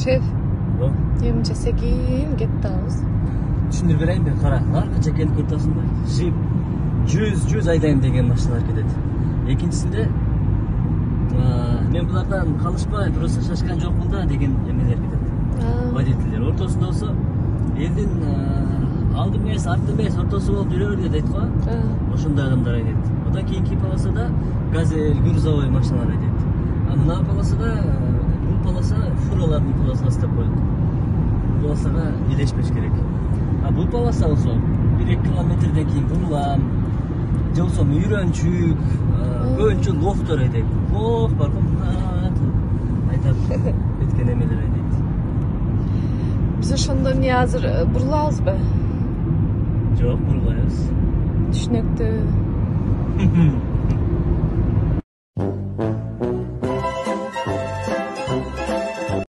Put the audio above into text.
Şef, yemince sekin gitti ağız. Düşündürüp bereyim ben, kara. Arka çekenin ortasında jip 100 aylayım degen машиналар кетет. Экинчисинде мен булардан калышпай, просто шашкан жокмун да деген эмелер кетет. Водительдер. Ортосунда болсо элдин алды эмес, арты эмес, ортосу болуп жүрө бер дейт го. Ошондой адамдар айдайт. Одан кийинки полосада газель, грузовой машиналар айдайт. А мына полосада бул полоса фуралардын полосасы деп коет. Бул полосага элешпеш керек. А бул полоса болсо 1-2 километрден кийин бурулам. Же болсо үйрөнчүк, көбүнчө лохтор айдайт. Лох бар го, айтат. Өткөн эмелер айдайт. Biz ошондо эмне азыр бурулабызбы? Жок, бурулбайбыз. Түшүнүктүү.